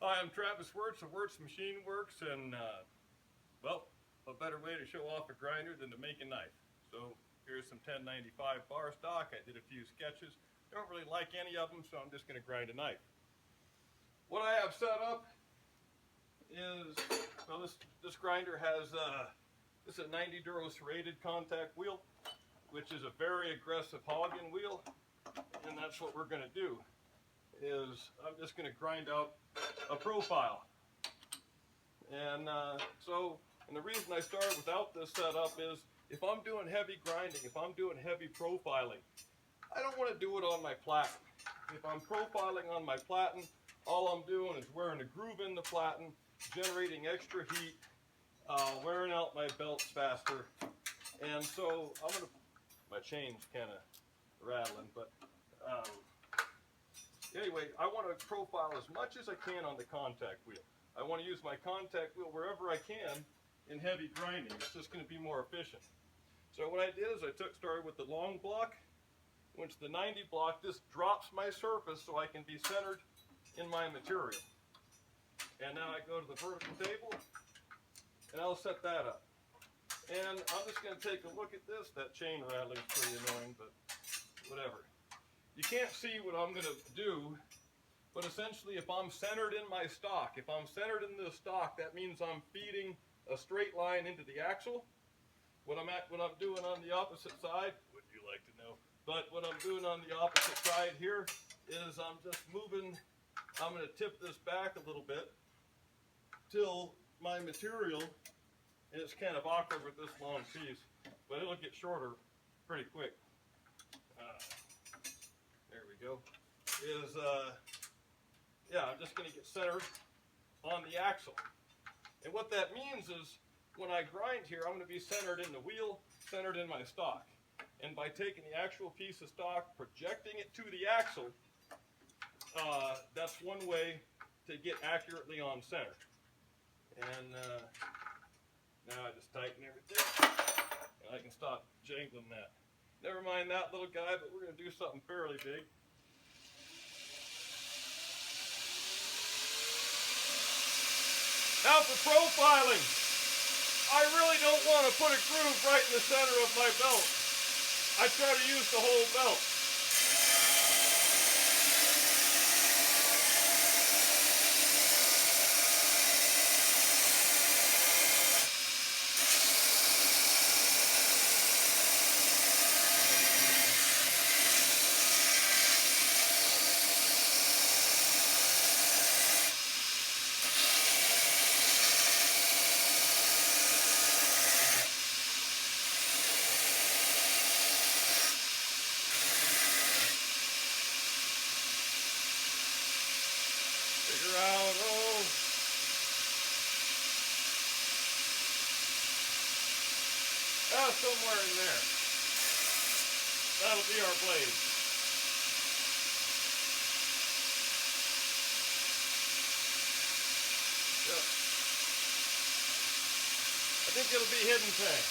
Hi, I'm Travis Wirtz of Wirtz Machine Works, and well, a better way to show off a grinder than to make a knife. So here's some 1095 bar stock. I did a few sketches. Don't really like any of them, so I'm just going to grind a knife. What I have set up is, well, this grinder has this is a 90 Duros rated contact wheel, which is a very aggressive hogging wheel, and that's what we're going to do. Is I'm just going to grind out a profile. And and the reason I started without this setup is if I'm doing heavy grinding, if I'm doing heavy profiling, I don't want to do it on my platen. If I'm profiling on my platen, all I'm doing is wearing a groove in the platen, generating extra heat, wearing out my belts faster. And so my chain's kind of rattling, but anyway, I want to profile as much as I can on the contact wheel. I want to use my contact wheel wherever I can in heavy grinding. It's just going to be more efficient. So what I did is I started with the long block, went to the 90 block. This drops my surface so I can be centered in my material. And now I go to the vertical table and I'll set that up. And I'm just going to take a look at this. That chain rattling is pretty annoying, but whatever. You can't see what I'm going to do, but essentially if I'm centered in my stock, if I'm centered in the stock, that means I'm feeding a straight line into the axle. What I'm doing on the opposite side, would you like to know? But what I'm doing on the opposite side here is I'm just moving, I'm going to tip this back a little bit till my material, and it's kind of awkward with this long piece, but it'll get shorter pretty quick. There we go. Yeah, I'm just going to get centered on the axle. And what that means is when I grind here, I'm going to be centered in the wheel, centered in my stock. And by taking the actual piece of stock, projecting it to the axle, that's one way to get accurately on center. And now I just tighten everything, and I can stop jangling that. Never mind that little guy, but we're going to do something fairly big. Now for profiling, I really don't want to put a groove right in the center of my belt. I try to use the whole belt. Figure out, somewhere in there. That'll be our blade. Yep. I think it'll be hidden thing.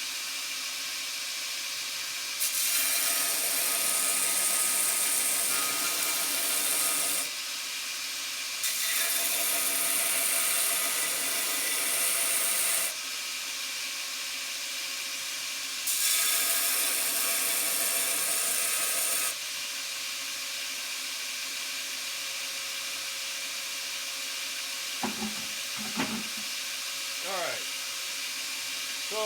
All right, so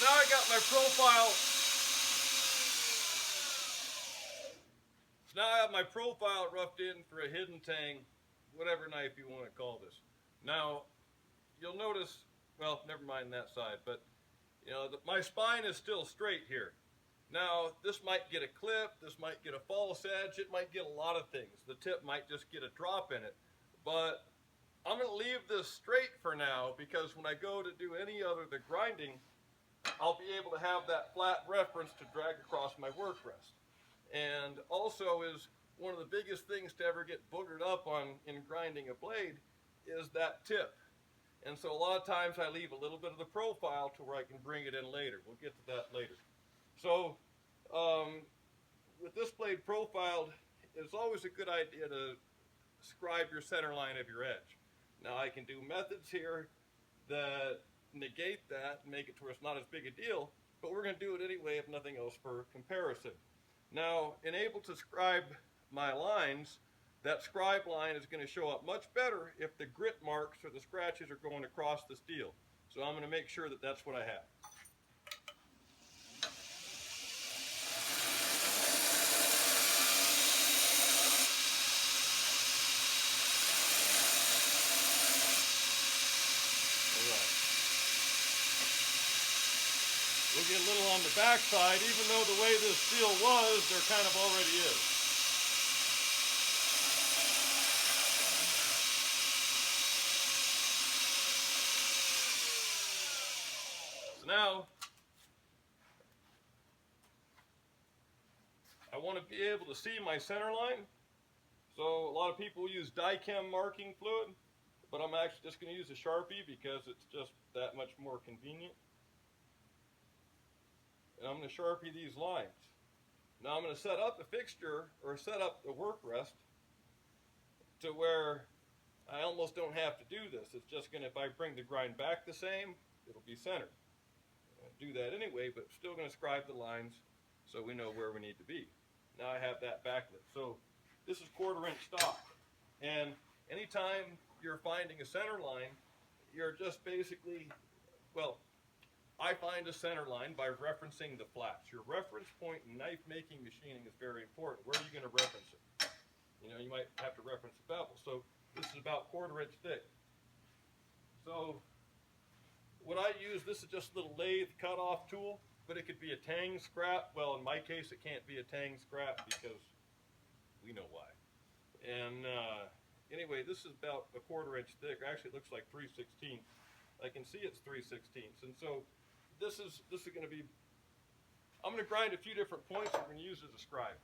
Now I got my profile. So now I have my profile roughed in for a hidden tang, whatever knife you want to call this. Now, you'll notice, well, never mind that side, but you know, my spine is still straight here. Now, this might get a clip, this might get a false edge, it might get a lot of things. The tip might just get a drop in it. But I'm going to leave this straight for now because when I go to do any other the grinding, I'll be able to have that flat reference to drag across my work rest. And also is one of the biggest things to ever get boogered up on in grinding a blade is that tip. And so a lot of times I leave a little bit of the profile to where I can bring it in later. We'll get to that later. So with this blade profiled, it's always a good idea to scribe your center line of your edge. Now I can do methods here that negate that and make it to where it's not as big a deal, but we're going to do it anyway if nothing else for comparison. Now, in able to scribe my lines, that scribe line is going to show up much better if the grit marks or the scratches are going across the steel. So I'm going to make sure that that's what I have. We'll get a little on the back side, even though the way this steel was, there kind of already is. So now, I want to be able to see my center line. So a lot of people use die-chem marking fluid, but I'm actually just going to use a Sharpie because it's just that much more convenient. And I'm going to Sharpie these lines. Now I'm going to set up the fixture or set up the work rest to where I almost don't have to do this. It's just going to, if I bring the grind back the same, it'll be centered. I'll do that anyway, but still going to scribe the lines so we know where we need to be. Now I have that backlit. So this is 1/4 inch stock. And anytime you're finding a center line, you're just basically, well, I find a center line by referencing the flats. Your reference point in knife making machining is very important. Where are you going to reference it? You know, you might have to reference the bevel. So this is about 1/4 inch thick. So what I use, this is just a little lathe cut-off tool, but it could be a tang scrap. Well, in my case, it can't be a tang scrap because we know why. And anyway, this is about a 1/4 inch thick. Actually, it looks like 3/16. I can see it's 3/16. And so this is going to be, I'm going to grind a few different points I'm going to use as a scribe.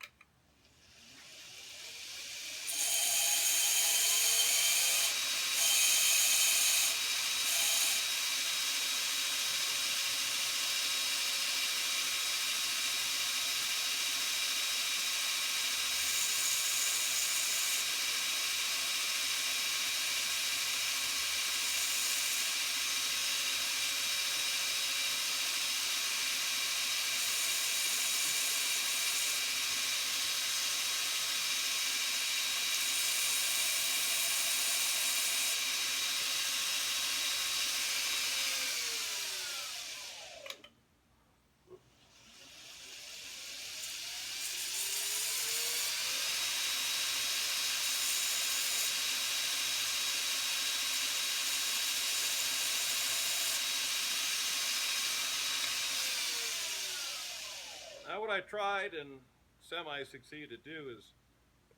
Now what I tried and semi-succeeded to do is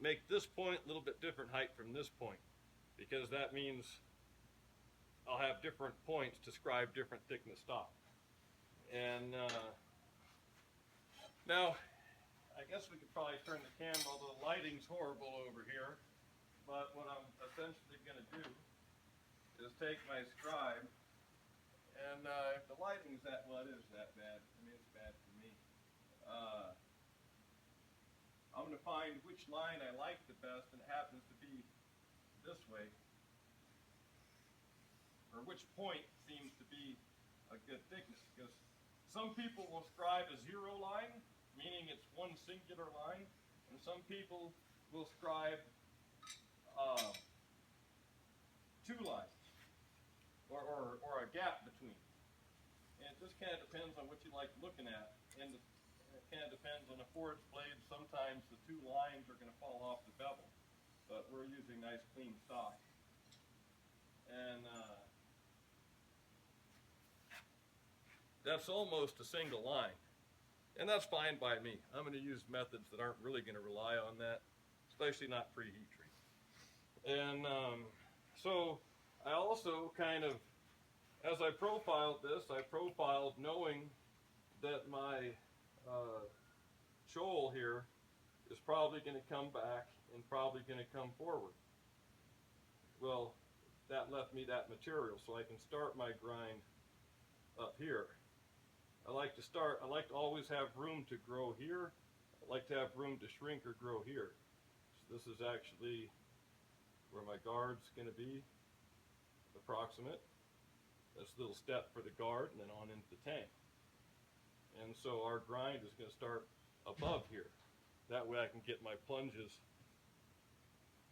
make this point a little bit different height from this point, because that means I'll have different points to scribe different thickness stock. And now, I guess we could probably turn the camera, although the lighting's horrible over here, but what I'm essentially going to do is take my scribe, and if the lighting's that, well, it is that bad. I mean, it's bad for me. I'm going to find which line I like the best, and it happens to be this way, or which point seems to be a good thickness, because some people will scribe a 0 line, meaning it's one singular line, and some people will scribe 2 lines, or a gap between. And this kind of depends on what you like looking at, and it kind of depends on the forged blade. Sometimes the two lines are going to fall off the bevel, but we're using nice clean stock. And that's almost a single line, and that's fine by me. I'm going to use methods that aren't really going to rely on that, especially not pre-heat treat. And so I also kind of, as I profiled this, I profiled knowing that my shoal here is probably going to come back and probably going to come forward. Well, that left me that material, so I can start my grind up here. I like to always have room to grow here. I like to have room to shrink or grow here. So this is actually where my guard's going to be, approximate. That's a little step for the guard, and then on into the tank. And so our grind is going to start above here. That way I can get my plunges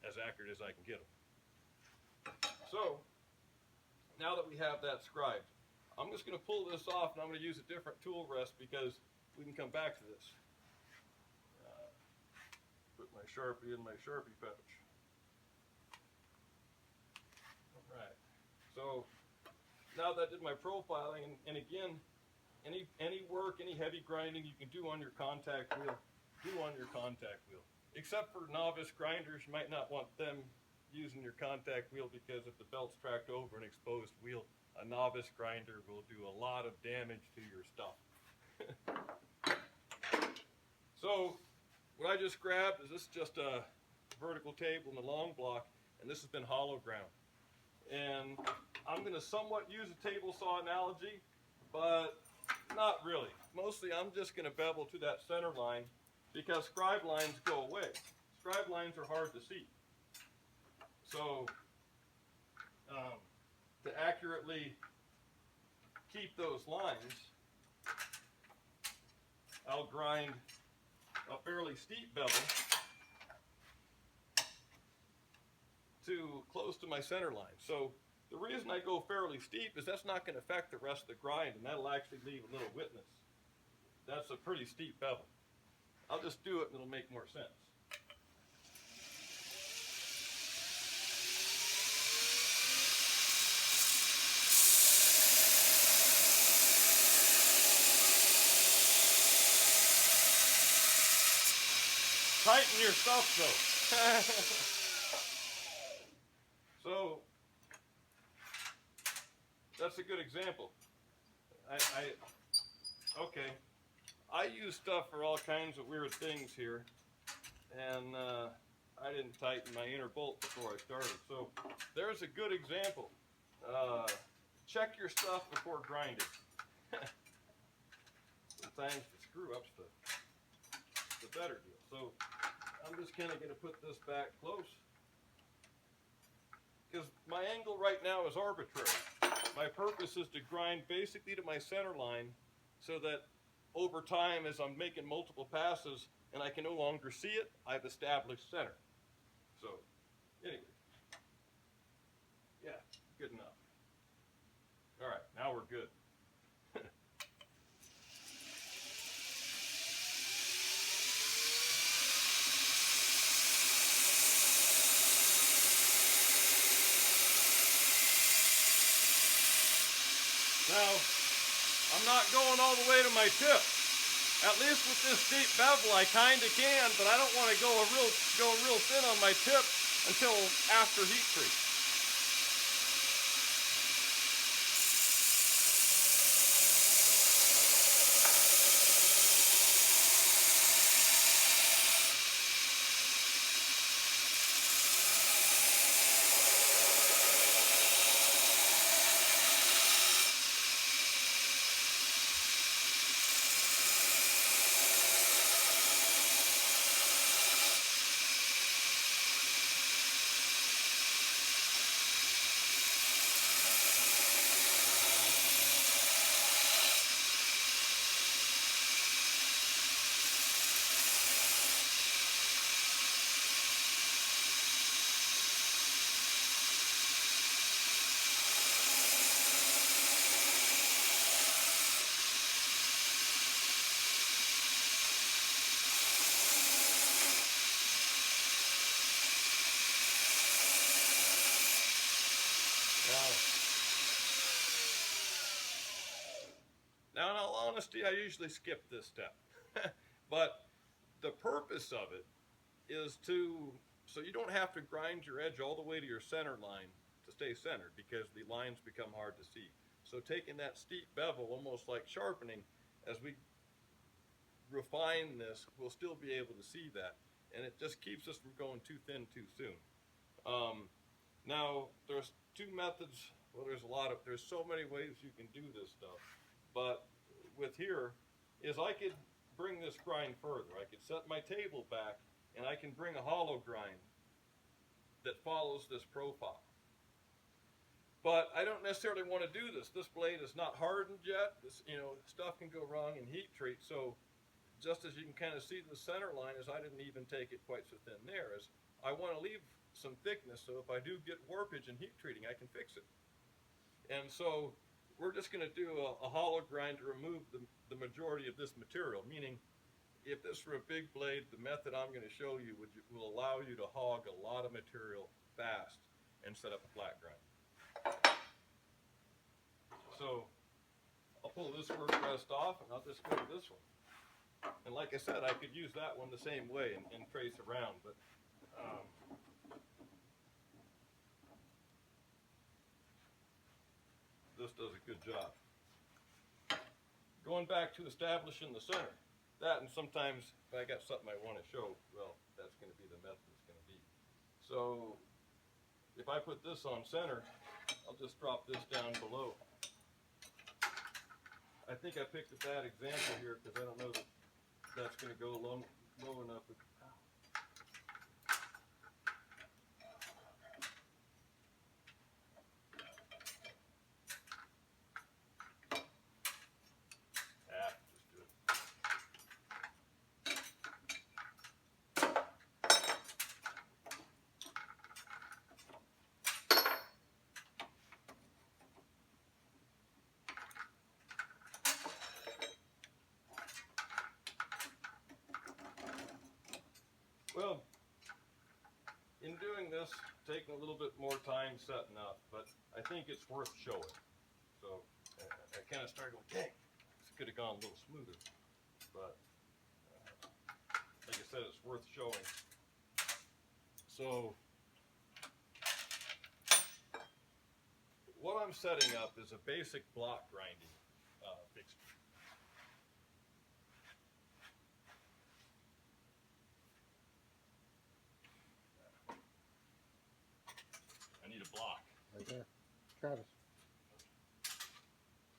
as accurate as I can get them. So now that we have that scribed, I'm just going to pull this off, and I'm going to use a different tool rest because we can come back to this. Put my Sharpie in my Sharpie pouch. All right. So now that I did my profiling, and again, any work, any heavy grinding you can do on your contact wheel, do on your contact wheel. Except for novice grinders, you might not want them using your contact wheel, because if the belt's tracked over an exposed wheel, a novice grinder will do a lot of damage to your stuff. So what I just grabbed is just a vertical table and a long block, and this has been hollow ground. And I'm going to somewhat use a table saw analogy, but not really. Mostly I'm just going to bevel to that center line, because scribe lines go away. Scribe lines are hard to see. So to accurately keep those lines, I'll grind a fairly steep bevel to close to my center line. So the reason I go fairly steep is that's not going to affect the rest of the grind, and that'll actually leave a little witness. That's a pretty steep bevel. I'll just do it and it'll make more sense. Tighten your stuff though. So that's a good example. Okay, I use stuff for all kinds of weird things here, and I didn't tighten my inner bolt before I started. So there's a good example. Check your stuff before grinding. Sometimes the screw up's the better deal. So I'm just kind of going to put this back close, because my angle right now is arbitrary. My purpose is to grind basically to my center line, so that over time, as I'm making multiple passes and I can no longer see it, I've established center. So anyway, yeah, good enough. All right, now we're good. Now, I'm not going all the way to my tip. At least with this deep bevel, I kind of can, but I don't want to go real thin on my tip until after heat treat. honesty, I usually skip this step. But the purpose of it is so you don't have to grind your edge all the way to your center line to stay centered, because the lines become hard to see. So taking that steep bevel, almost like sharpening, as we refine this, we'll still be able to see that. And it just keeps us from going too thin too soon. Now, there's two methods. Well, there's so many ways you can do this stuff. But with here, is I could bring this grind further. I could set my table back, and I can bring a hollow grind that follows this profile. But I don't necessarily want to do this. This blade is not hardened yet. This, stuff can go wrong in heat treat. So just as you can kind of see the center line, is I didn't even take it quite so thin there, is I want to leave some thickness, so if I do get warpage in heat treating, I can fix it. And so we're just going to do a hollow grind to remove the majority of this material, meaning if this were a big blade, the method I'm going to show you will allow you to hog a lot of material fast and set up a flat grind. So I'll pull this work rest off, and I'll just go to this one. And like I said, I could use that one the same way and trace around, but this does a good job. Going back to establishing the center, that, and sometimes if I got something I want to show, well, that's going to be the method it's going to be. So if I put this on center, I'll just drop this down below. I think I picked a bad example here because I don't know that that's going to go low enough. Just do it. Well, in doing this, taking a little bit more time setting up, but I think it's worth showing. So I kind of started going, dang, this could have gone a little smoother, but like I said, it's worth showing. So what I'm setting up is a basic block grinding fixture. I need a block. Right there. Travis.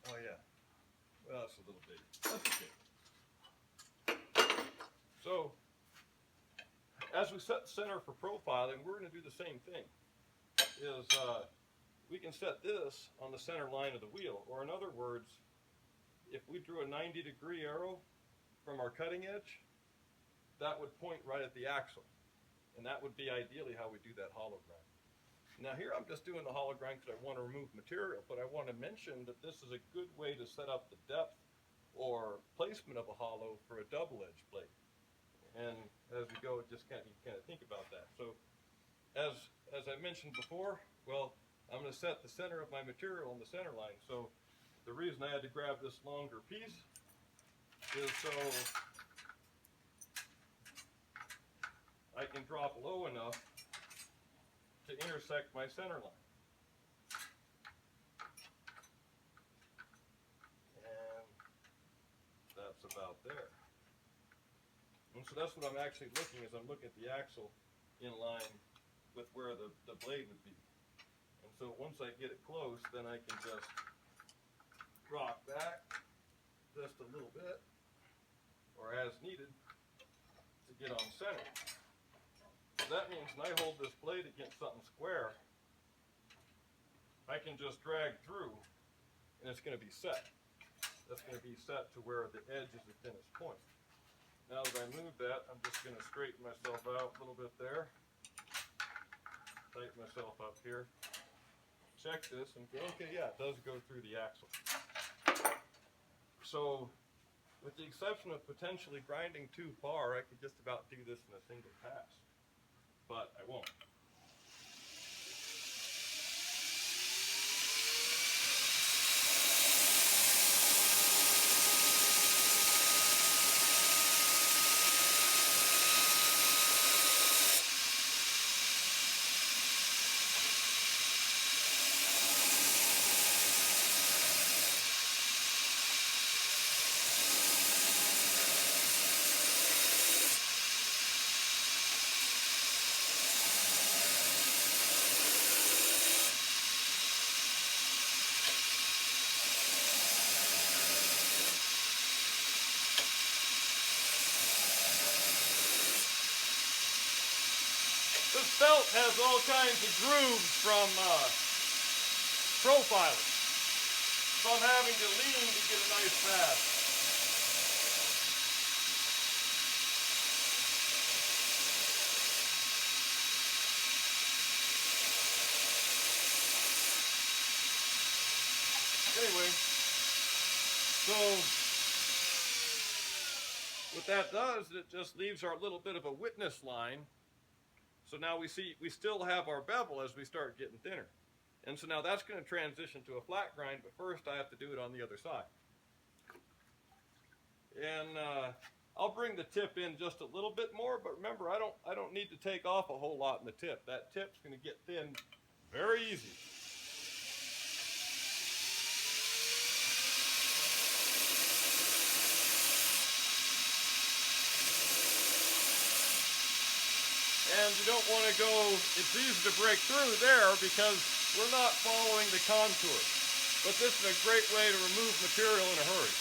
Oh yeah. Well, that's a little big. That's okay. So, as we set the center for profiling, we're going to do the same thing. We can set this on the center line of the wheel, or in other words, if we drew a 90-degree arrow from our cutting edge, that would point right at the axle, and that would be ideally how we do that hollow grind. Now here I'm just doing the hollow grind because I want to remove material, but I want to mention that this is a good way to set up the depth or placement of a hollow for a double-edged blade. And as we go, just kind of think about that. So as I mentioned before, well, I'm going to set the center of my material on the center line. So the reason I had to grab this longer piece is so I can drop low enough to intersect my center line. And that's about there. And so that's what I'm actually looking, is I'm looking at the axle in line with where the blade would be. And so once I get it close, then I can just rock back just a little bit, or as needed, to get on center. So that means when I hold this blade against something square, I can just drag through, and it's going to be set. That's going to be set to where the edge is the thinnest point. Now that I move that, I'm just going to straighten myself out a little bit there. Tighten myself up here. Check this and go, okay, yeah, it does go through the axle. So, with the exception of potentially grinding too far, I could just about do this in a single pass. But I won't. belt has all kinds of grooves from profiling. So I'm having to lean to get a nice pass. Anyway, so what that does, it just leaves our little bit of a witness line. So now we still have our bevel as we start getting thinner. And so now that's going to transition to a flat grind, but first I have to do it on the other side. And I'll bring the tip in just a little bit more, but remember, I don't need to take off a whole lot in the tip. That tip's going to get thin very easy. And you don't want to go, it's easy to break through there because we're not following the contour. But this is a great way to remove material in a hurry.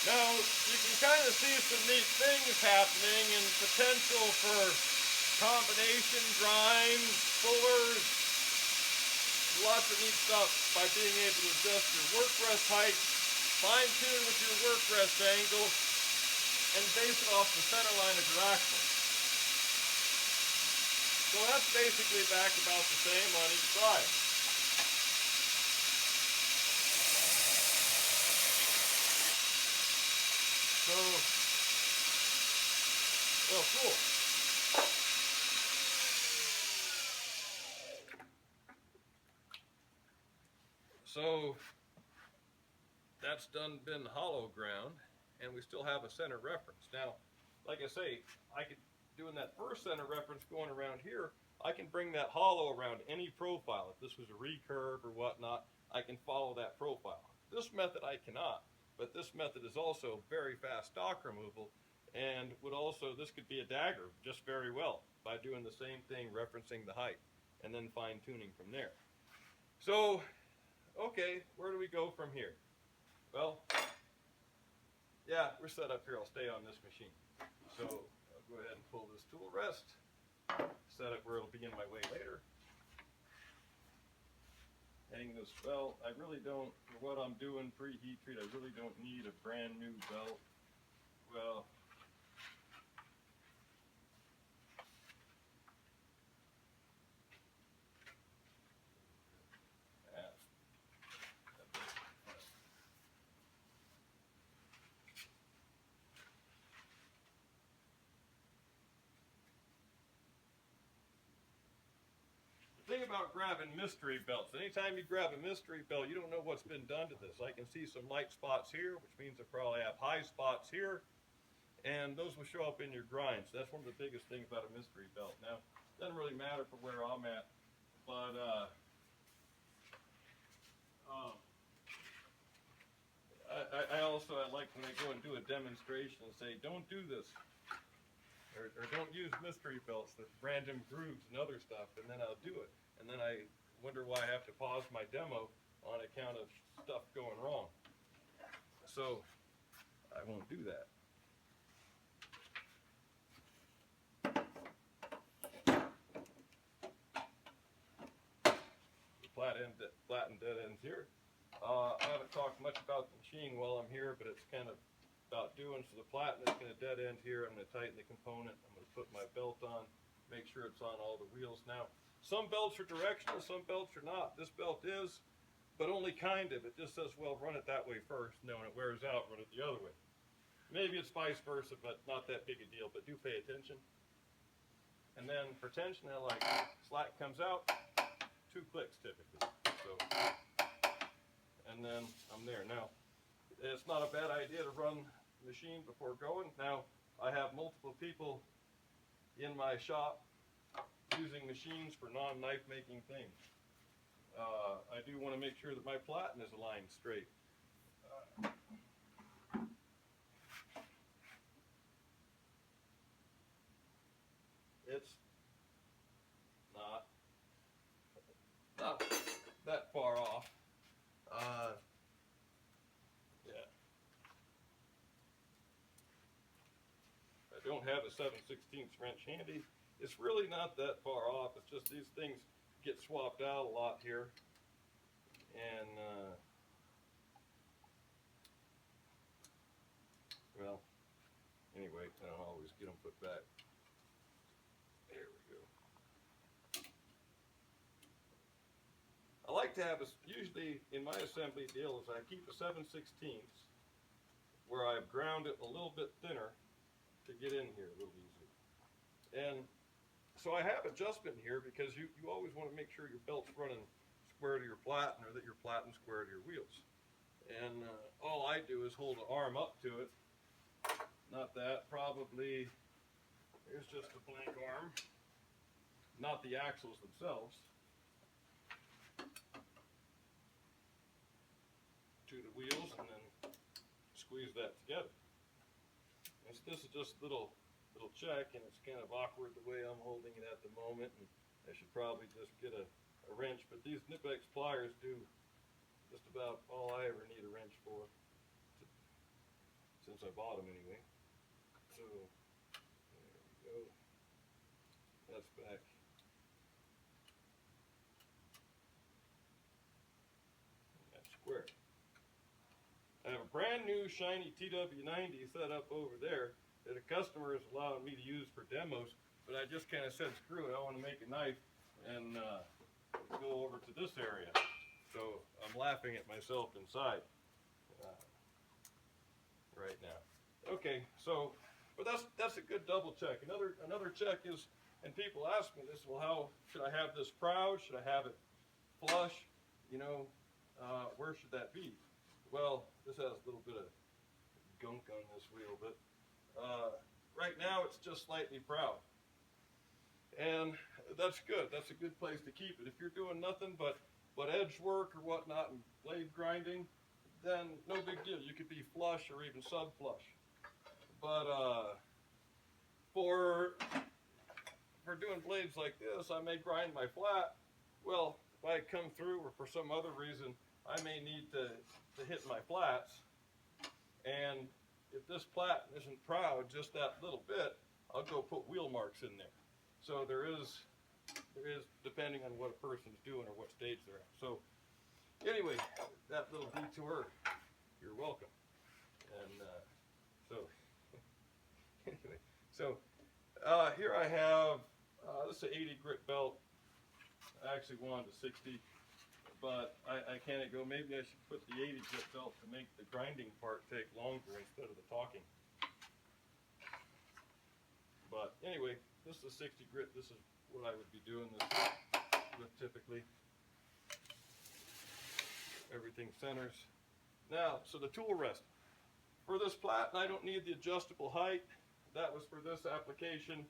Now, you can kind of see some neat things happening and potential for combination grinds, fullers, lots of neat stuff by being able to adjust your work rest height, fine tune with your work rest angle, and base it off the center line of your axle. So that's basically back about the same on each side. So, well, cool. So, that's been hollow ground, and we still have a center reference. Now, like I say, doing that first center reference going around here, I can bring that hollow around any profile. If this was a recurve or whatnot, I can follow that profile. This method I cannot. But this method is also very fast stock removal, and this could be a dagger just very well by doing the same thing, referencing the height, and then fine tuning from there. So, okay, where do we go from here? Well, yeah, we're set up here. I'll stay on this machine. So I'll go ahead and pull this tool rest, set it where it'll be in my way later. Hang this belt. I really don't, for what I'm doing pre-heat treat, I really don't need a brand new belt. Well, thing about grabbing mystery belts, anytime you grab a mystery belt, you don't know what's been done to this. I can see some light spots here, which means I probably have high spots here, and those will show up in your grinds. That's one of the biggest things about a mystery belt. Now, it doesn't really matter for where I'm at, but I like when I go and do a demonstration and say, don't do this. Or don't use mystery belts with random grooves and other stuff, and then I'll do it. And then I wonder why I have to pause my demo on account of stuff going wrong. So I won't do that. Flat and dead ends here. I haven't talked much about the machine while I'm here, but it's kind of about doing. So the platen is going to dead end here. I'm going to tighten the component. I'm going to put my belt on, make sure it's on all the wheels. Now, some belts are directional, some belts are not. This belt is, but only kind of. It just says, well, run it that way first, and then when it wears out, run it the other way. Maybe it's vice versa, but not that big a deal, but do pay attention. And then for tension, I like slack comes out, 2 clicks typically. So, and then I'm there. Now, it's not a bad idea to run the machine before going. Now, I have multiple people in my shop using machines for non-knife making things. I do want to make sure that my platen is aligned straight. It's not that far off. Yeah. I don't have a 7/16 wrench handy. It's really not that far off. It's just these things get swapped out a lot here. And, well, anyway, I don't always get them put back. There we go. I like to have, usually in my assembly deal, is I keep a 7/16 where I've ground it a little bit thinner to get in here a little easier. And so I have adjustment here because you always want to make sure your belt's running square to your platen, or that your platen's square to your wheels. And all I do is hold an arm up to it. Not that, probably, here's just a blank arm, not the axles themselves, to the wheels, and then squeeze that together. And so this is just a little check, and it's kind of awkward the way I'm holding it at the moment, and I should probably just get a wrench, but these Nipex pliers do just about all I ever need a wrench for, since I bought them anyway. So, there we go. That's back. And that's square. I have a brand new shiny TW-90 set up over there that a customer is allowing me to use for demos, but I just kind of said, screw it, I want to make a knife and go over to this area. So I'm laughing at myself inside right now. Okay, so, but that's a good double check. Another check is, and people ask me this, well, how should I have this proud? Should I have it flush? You know, where should that be? Well, this has a little bit of gunk on this wheel, but right now it's just slightly proud. And that's good. That's a good place to keep it. If you're doing nothing but edge work or whatnot and blade grinding, then no big deal. You could be flush or even sub-flush. But for doing blades like this, I may grind my flat. Well, if I come through or for some other reason, I may need to hit my flats. And if this platen isn't proud just that little bit, I'll go put wheel marks in there. So there is, depending on what a person's doing or what stage they're at. So anyway, that little detour, you're welcome. And so anyway, so here I have, this is an 80 grit belt. I actually wanted a 60, but I can't go, maybe I should put the 80 grit belt to make the grinding part take longer instead of the talking. But anyway, this is a 60 grit. This is what I would be doing this with typically. Everything centers. Now, so the tool rest. For this platen, I don't need the adjustable height. That was for this application.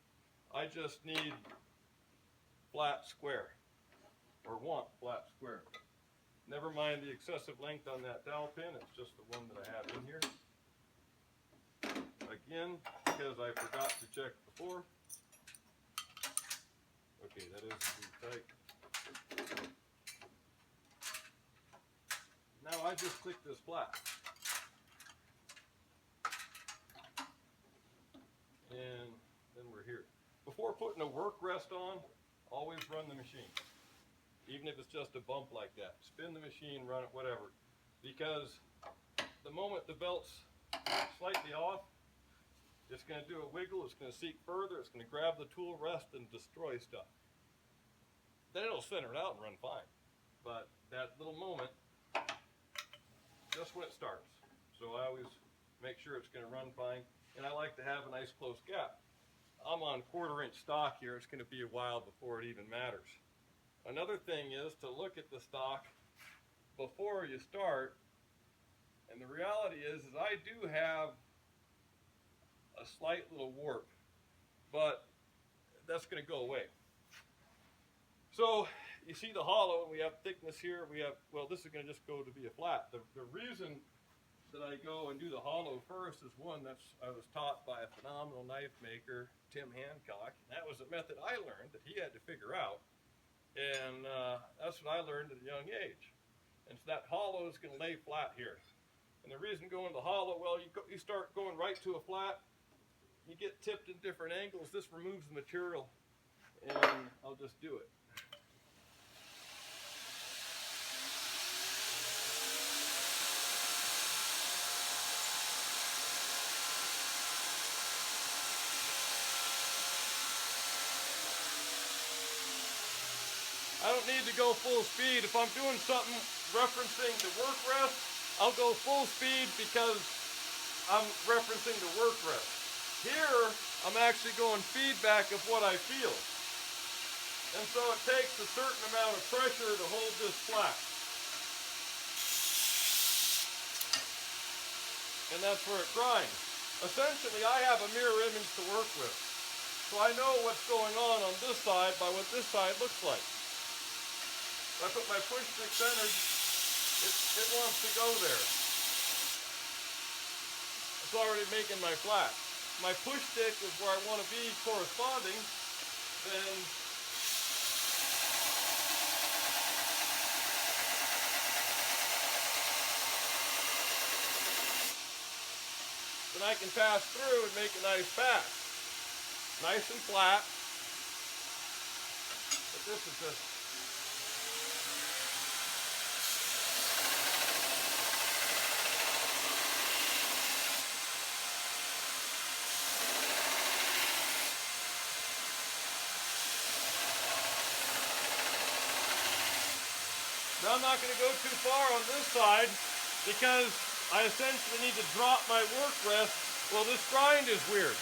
I just need flat square, or want flat square. Never mind the excessive length on that dowel pin. It's just the one that I have in here. Again, because I forgot to check before. Okay, that is tight. Now I just click this flat. And then we're here. Before putting a work rest on, always run the machine. Even if it's just a bump like that. Spin the machine, run it, whatever. Because the moment the belt's slightly off, it's going to do a wiggle, it's going to seek further, it's going to grab the tool rest and destroy stuff. Then it'll center it out and run fine. But that little moment, just when it starts. So I always make sure it's going to run fine. And I like to have a nice close gap. I'm on 1/4 inch stock here. It's going to be a while before it even matters. Another thing is to look at the stock before you start. And the reality is I do have a slight little warp, but that's going to go away. So you see the hollow, and we have thickness here. We have, well, this is going to just go to be a flat. The reason that I go and do the hollow first is one, I was taught by a phenomenal knife maker, Tim Hancock. And that was a method I learned that he had to figure out. And that's what I learned at a young age. And so that hollow is going to lay flat here. And the reason going to the hollow, well, you start going right to a flat, you get tipped in different angles. This removes the material, and I'll just do it. I don't need to go full speed. If I'm doing something referencing the work rest, I'll go full speed because I'm referencing the work rest. Here, I'm actually going feedback of what I feel. And so it takes a certain amount of pressure to hold this flat. And that's where it grinds. Essentially, I have a mirror image to work with. So I know what's going on this side by what this side looks like. If I put my push stick centered, it wants to go there. It's already making my flat. My push stick is where I want to be corresponding, then I can pass through and make a nice pass. Nice and flat. But this is just Now I'm not going to go too far on this side because I essentially need to drop my work rest. Well, this grind is weird.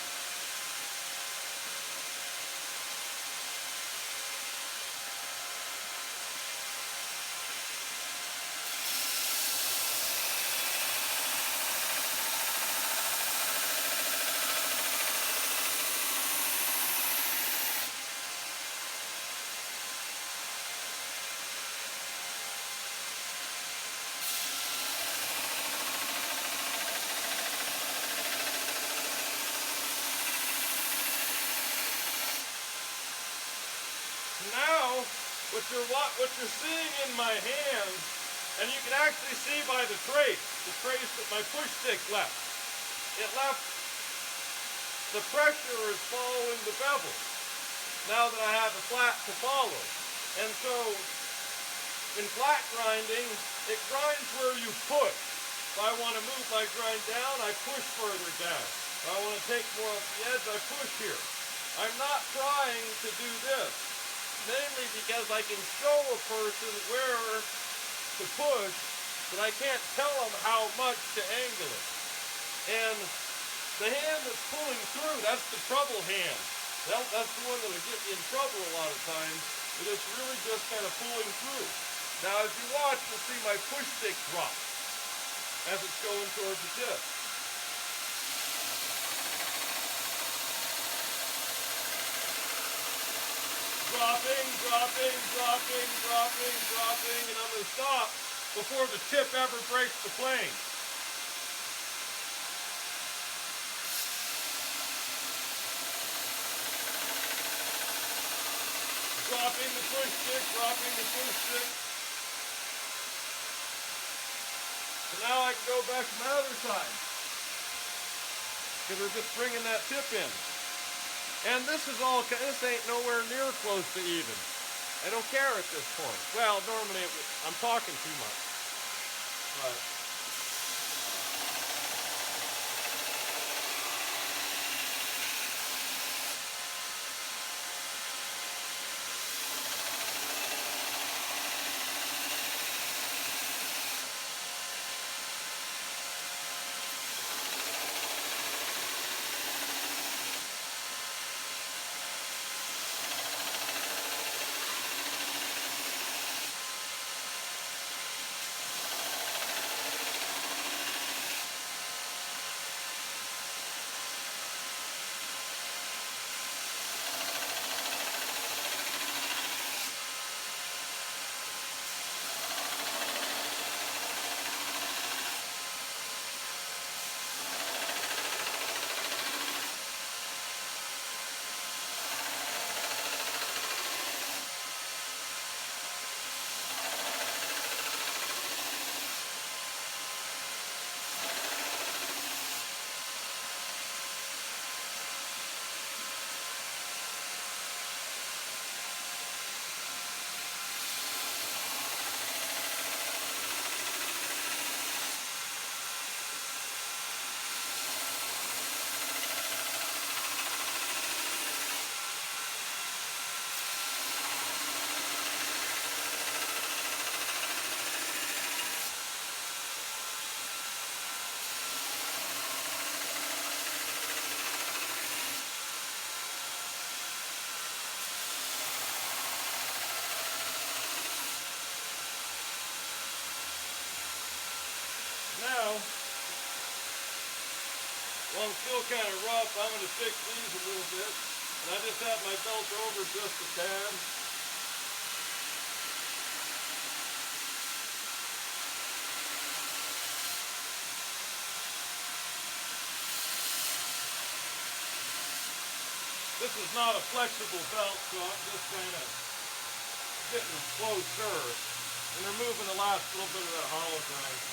Now, what you're seeing in my hands, and you can actually see by the trace that my push stick left. It left, the pressure is following the bevel, now that I have a flat to follow. And so, in flat grinding, it grinds where you push. If I want to move my grind down, I push further down. If I want to take more off the edge, I push here. I'm not trying to do this. Mainly because I can show a person where to push, but I can't tell them how much to angle it. And the hand that's pulling through, that's the trouble hand. That's the one that'll get you in trouble a lot of times, but it's really just kind of pulling through. Now as you watch, you'll see my push stick drop as it's going towards the tip. Dropping, dropping, dropping, dropping, dropping, and I'm going to stop before the tip ever breaks the plane. Dropping the push stick, dropping the push stick. So now I can go back to my other side, because we're just bringing that tip in. And this ain't nowhere near close to even. I don't care at this point. Well, normally I'm talking too much. But Well, I'm still kind of rough. I'm going to fix these a little bit. And I just have my belt over just a tad. This is not a flexible belt, so I'm just kind of getting closer and removing the last little bit of that hollow grind.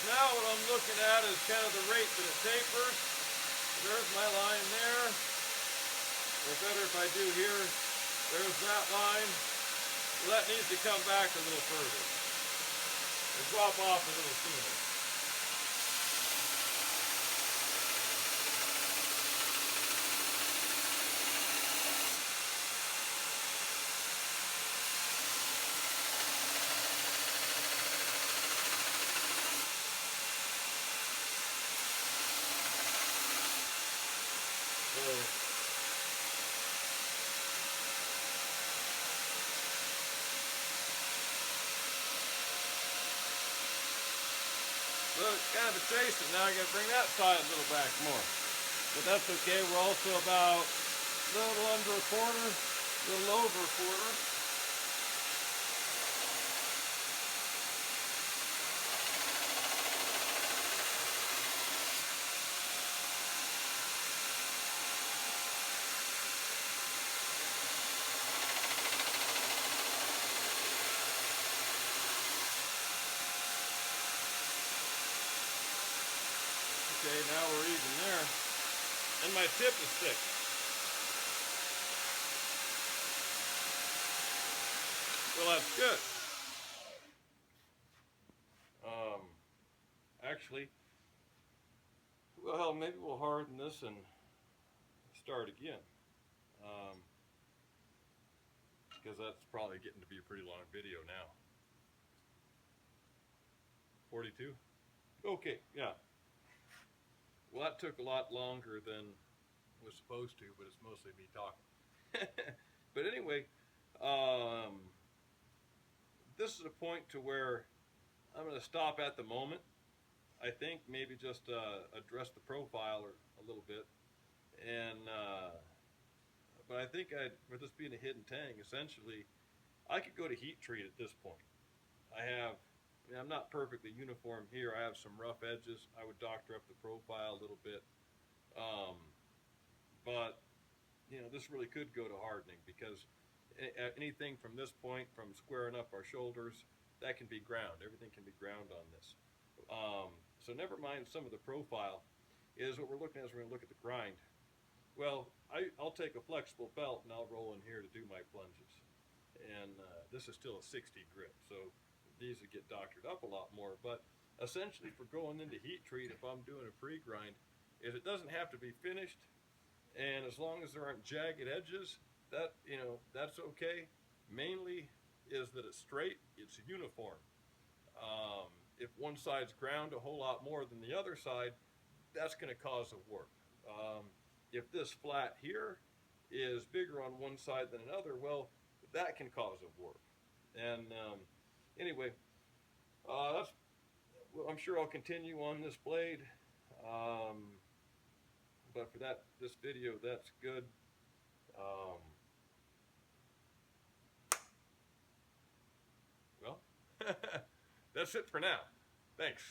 Now what I'm looking at is kind of the rate that it tapers. There's my line there. Or better if I do here, there's that line. Well, that needs to come back a little further. Or drop off a little sooner. Look, kind of a chase it. Now I got to bring that side a little back more. But that's okay. We're also about a little under a quarter, a little over a quarter. Okay, now we're even there. And my tip is thick. Well, that's good. Actually, well, maybe we'll harden this and start again. Because that's probably getting to be a pretty long video now. 42? Okay, yeah. Well, that took a lot longer than it was supposed to, but it's mostly me talking. But anyway, this is a point to where I'm going to stop at the moment. I think maybe just address the profile a little bit. And but I think with this being a hidden tang, essentially, I could go to heat treat at this point. I'm not perfectly uniform here. I have some rough edges. I would doctor up the profile a little bit. But, you know, this really could go to hardening because anything from this point, from squaring up our shoulders, that can be ground. Everything can be ground on this. So never mind some of the profile, is what we're looking at is we're going to look at the grind. Well, I'll take a flexible belt and I'll roll in here to do my plunges. And this is still a 60 grip, so these would get doctored up a lot more. But essentially, for going into heat treat, if I'm doing a pre-grind, is it doesn't have to be finished, and as long as there aren't jagged edges, that's okay. Mainly is that it's straight, it's uniform. If one side's ground a whole lot more than the other side, that's going to cause a warp. If this flat here is bigger on one side than another, well, that can cause a warp. And anyway, I'm sure I'll continue on this blade, but for this video, that's good. Well, that's it for now. Thanks.